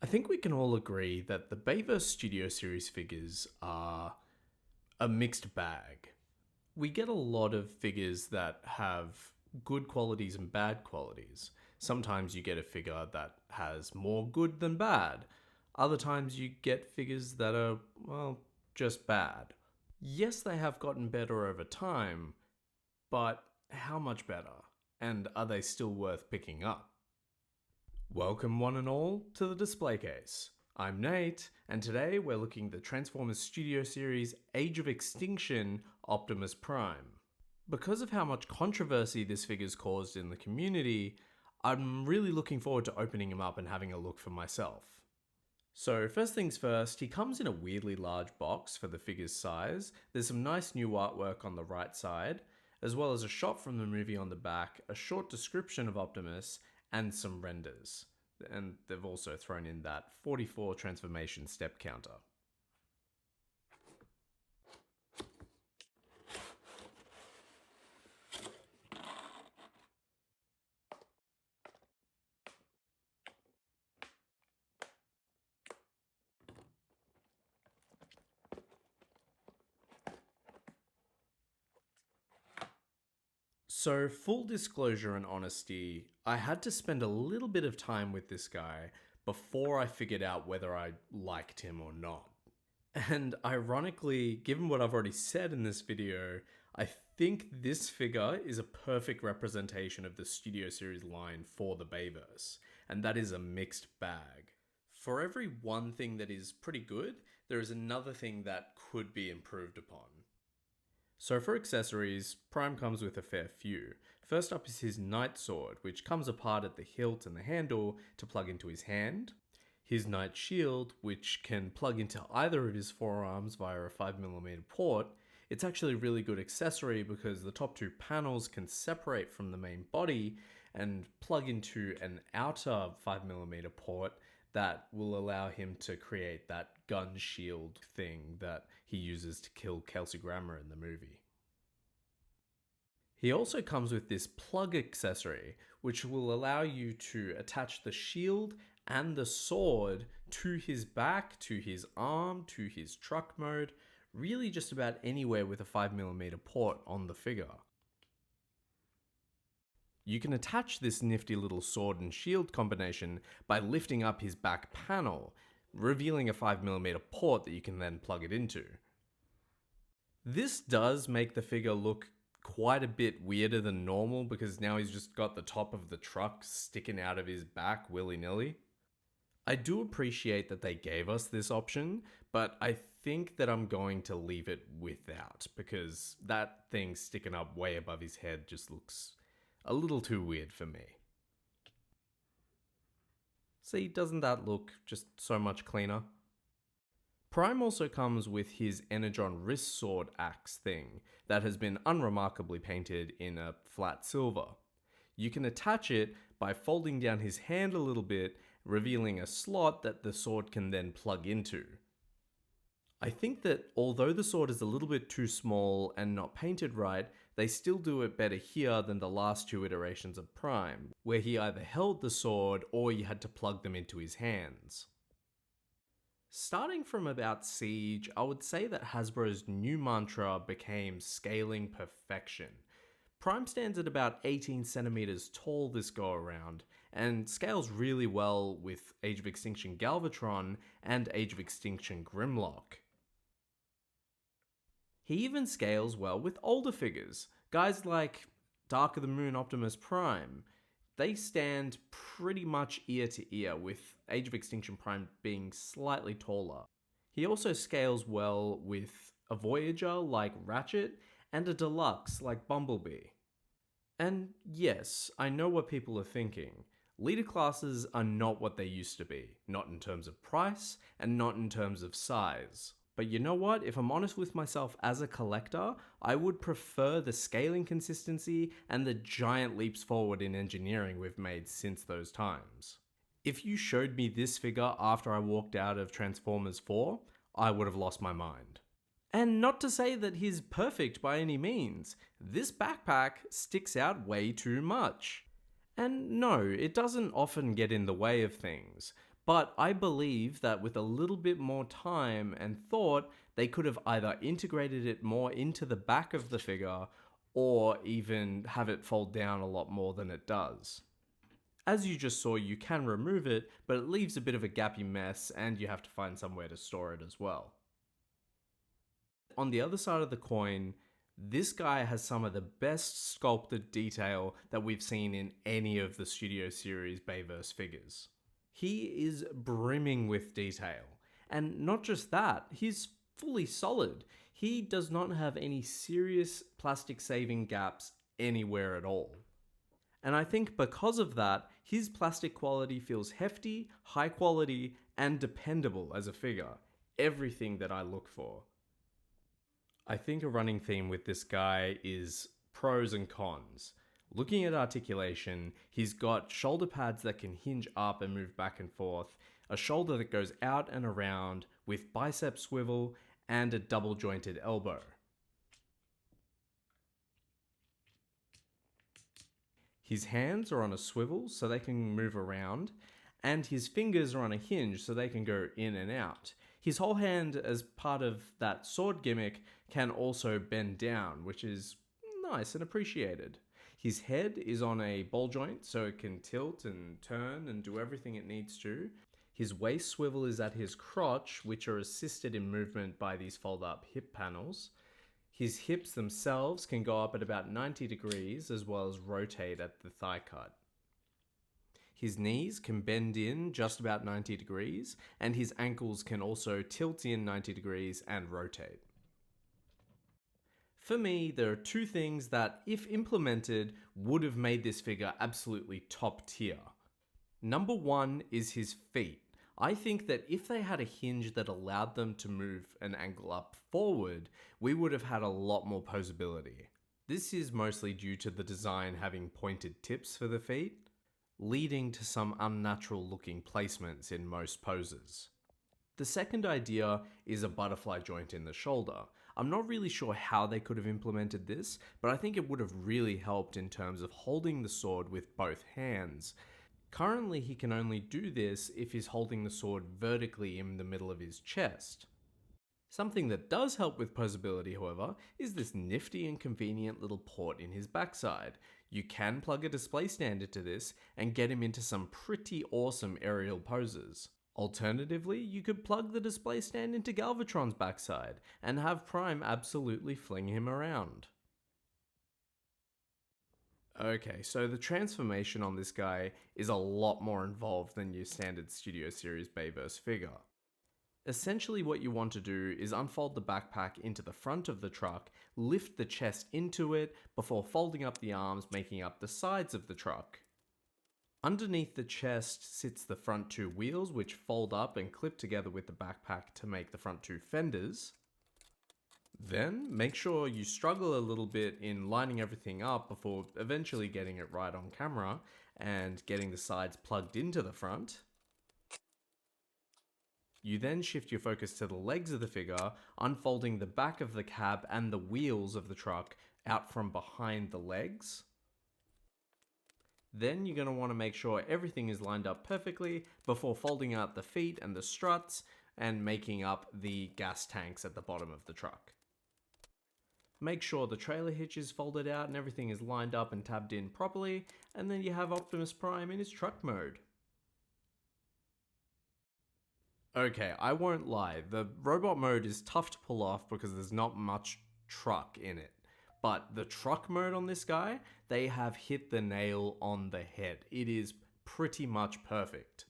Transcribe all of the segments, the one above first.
think we can all agree that the Bayverse Studio Series figures are a mixed bag. We get a lot of figures that have good qualities and bad qualities. Sometimes you get a figure that has more good than bad. Other times you get figures that are, well, just bad. Yes, they have gotten better over time, but how much better? And are they still worth picking up? Welcome one and all to the display case. I'm Nate, and today we're looking at the Transformers Studio Series Age of Extinction Optimus Prime. Because of how much controversy this figure's caused in the community, I'm really looking forward to opening him up and having a look for myself. So first things first, he comes in a weirdly large box for the figure's size. There's some nice new artwork on the right side, as well as a shot from the movie on the back, a short description of Optimus, and some renders. And they've also thrown in that 44 transformation step counter. So, full disclosure and honesty, I had to spend a little bit of time with this guy before I figured out whether I liked him or not. And ironically, given what I've already said in this video, I think this figure is a perfect representation of the Studio Series line for the Bayverse, and that is a mixed bag. For every one thing that is pretty good, there is another thing that could be improved upon. So for accessories, Prime comes with a fair few. First up is his Knight Sword, which comes apart at the hilt and the handle to plug into his hand. His Knight Shield, which can plug into either of his forearms via a 5mm port. It's actually a really good accessory because the top two panels can separate from the main body and plug into an outer 5mm port that will allow him to create that gun shield thing that he uses to kill Kelsey Grammer in the movie. He also comes with this plug accessory, which will allow you to attach the shield and the sword to his back, to his arm, to his truck mode, really just about anywhere with a 5mm port on the figure. You can attach this nifty little sword and shield combination by lifting up his back panel, revealing a 5mm port that you can then plug it into. This does make the figure look quite a bit weirder than normal because now he's just got the top of the truck sticking out of his back willy-nilly. I do appreciate that they gave us this option, but I think that I'm going to leave it without because that thing sticking up way above his head just looks a little too weird for me. See, doesn't that look just so much cleaner? Prime also comes with his Energon wrist sword axe thing that has been unremarkably painted in a flat silver. You can attach it by folding down his hand a little bit, revealing a slot that the sword can then plug into. I think that although the sword is a little bit too small and not painted right, they still do it better here than the last two iterations of Prime, where he either held the sword or you had to plug them into his hands. Starting from about Siege, I would say that Hasbro's new mantra became scaling perfection. Prime stands at about 18 centimeters tall this go around, and scales really well with Age of Extinction Galvatron and Age of Extinction Grimlock. He even scales well with older figures, guys like Dark of the Moon Optimus Prime. They stand pretty much ear to ear, with Age of Extinction Prime being slightly taller. He also scales well with a Voyager like Ratchet and a Deluxe like Bumblebee. And yes, I know what people are thinking. Leader classes are not what they used to be, not in terms of price and not in terms of size. But you know what? If I'm honest with myself as a collector, I would prefer the scaling consistency and the giant leaps forward in engineering we've made since those times. If you showed me this figure after I walked out of Transformers 4, I would have lost my mind. And not to say that he's perfect by any means, this backpack sticks out way too much. And no, it doesn't often get in the way of things, But I believe that with a little bit more time and thought, they could have either integrated it more into the back of the figure or even have it fold down a lot more than it does. As you just saw, you can remove it, but it leaves a bit of a gappy mess and you have to find somewhere to store it as well. On the other side of the coin, this guy has some of the best sculpted detail that we've seen in any of the Studio Series Bayverse figures. He is brimming with detail. And not just that, he's fully solid. He does not have any serious plastic saving gaps anywhere at all. And I think because of that, his plastic quality feels hefty, high quality, and dependable as a figure. Everything that I look for. I think a running theme with this guy is pros and cons. Looking at articulation, he's got shoulder pads that can hinge up and move back and forth, a shoulder that goes out and around with bicep swivel, and a double jointed elbow. His hands are on a swivel so they can move around, and his fingers are on a hinge so they can go in and out. His whole hand, as part of that sword gimmick, can also bend down, which is nice and appreciated. His head is on a ball joint so it can tilt and turn and do everything it needs to. His waist swivel is at his crotch, which are assisted in movement by these fold-up hip panels. His hips themselves can go up at about 90 degrees as well as rotate at the thigh cut. His knees can bend in just about 90 degrees, and his ankles can also tilt in 90 degrees and rotate. For me, there are two things that, if implemented, would have made this figure absolutely top tier. Number one is his feet. I think that if they had a hinge that allowed them to move an angle up forward, we would have had a lot more posability. This is mostly due to the design having pointed tips for the feet, leading to some unnatural looking placements in most poses. The second idea is a butterfly joint in the shoulder. I'm not really sure how they could have implemented this, but I think it would have really helped in terms of holding the sword with both hands. Currently, he can only do this if he's holding the sword vertically in the middle of his chest. Something that does help with posability, however, is this nifty and convenient little port in his backside. You can plug a display stand into this and get him into some pretty awesome aerial poses. Alternatively, you could plug the display stand into Galvatron's backside and have Prime absolutely fling him around. Okay, so the transformation on this guy is a lot more involved than your standard Studio Series Bayverse figure. Essentially what you want to do is unfold the backpack into the front of the truck, lift the chest into it before folding up the arms, making up the sides of the truck. Underneath the chest sits the front two wheels, which fold up and clip together with the backpack to make the front two fenders. Then make sure you struggle a little bit in lining everything up before eventually getting it right on camera and getting the sides plugged into the front. You then shift your focus to the legs of the figure, unfolding the back of the cab and the wheels of the truck out from behind the legs. Then you're going to want to make sure everything is lined up perfectly before folding out the feet and the struts and making up the gas tanks at the bottom of the truck. Make sure the trailer hitch is folded out and everything is lined up and tabbed in properly, and then you have Optimus Prime in his truck mode. Okay, I won't lie, the robot mode is tough to pull off because there's not much truck in it. But the truck mode on this guy, they have hit the nail on the head. It is pretty much perfect.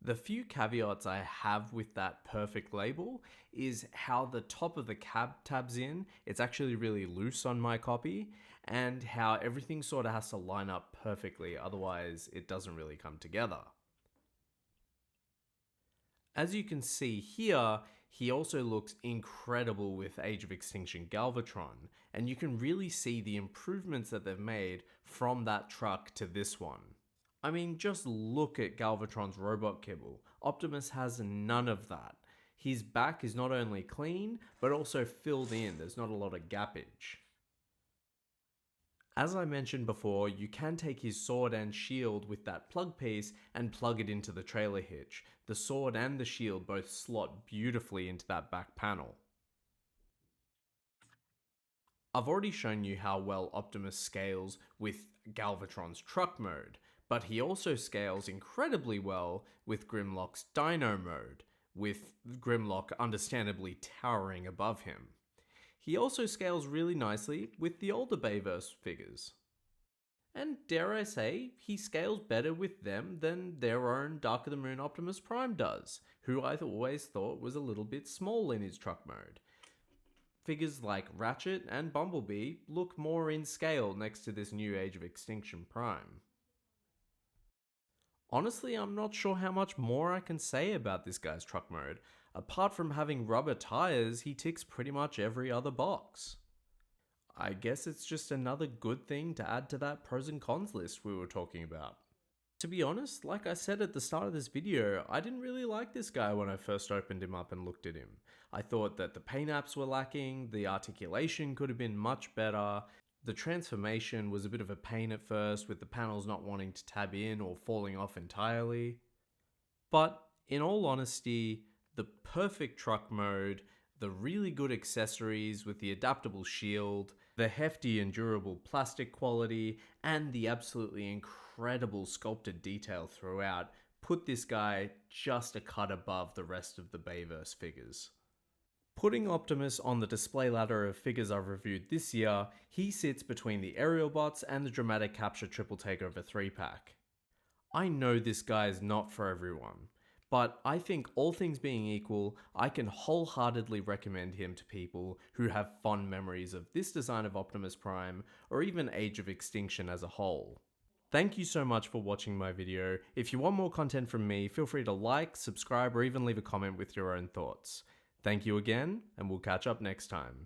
The few caveats I have with that perfect label is how the top of the cab tabs in. It's actually really loose on my copy, and how everything sort of has to line up perfectly, otherwise it doesn't really come together. As you can see here, he also looks incredible with Age of Extinction Galvatron, and you can really see the improvements that they've made from that truck to this one. I mean, just look at Galvatron's robot kibble. Optimus has none of that. His back is not only clean, but also filled in. There's not a lot of gappage. As I mentioned before, you can take his sword and shield with that plug piece and plug it into the trailer hitch. The sword and the shield both slot beautifully into that back panel. I've already shown you how well Optimus scales with Galvatron's truck mode, but he also scales incredibly well with Grimlock's Dino mode, with Grimlock understandably towering above him. He also scales really nicely with the older Bayverse figures. And dare I say, he scales better with them than their own Dark of the Moon Optimus Prime does, who I always thought was a little bit small in his truck mode. Figures like Ratchet and Bumblebee look more in scale next to this new Age of Extinction Prime. Honestly, I'm not sure how much more I can say about this guy's truck mode. Apart from having rubber tires, he ticks pretty much every other box. I guess it's just another good thing to add to that pros and cons list we were talking about. To be honest, like I said at the start of this video, I didn't really like this guy when I first opened him up and looked at him. I thought that the paint apps were lacking, the articulation could have been much better, the transformation was a bit of a pain at first with the panels not wanting to tab in or falling off entirely. But in all honesty, the perfect truck mode, the really good accessories with the adaptable shield, the hefty and durable plastic quality, and the absolutely incredible sculpted detail throughout put this guy just a cut above the rest of the Bayverse figures. Putting Optimus on the display ladder of figures I've reviewed this year, he sits between the Aerial Bots and the Dramatic Capture Triple Takeover 3-pack. I know this guy is not for everyone, but I think all things being equal, I can wholeheartedly recommend him to people who have fond memories of this design of Optimus Prime, or even Age of Extinction as a whole. Thank you so much for watching my video. If you want more content from me, feel free to like, subscribe, or even leave a comment with your own thoughts. Thank you again, and we'll catch up next time.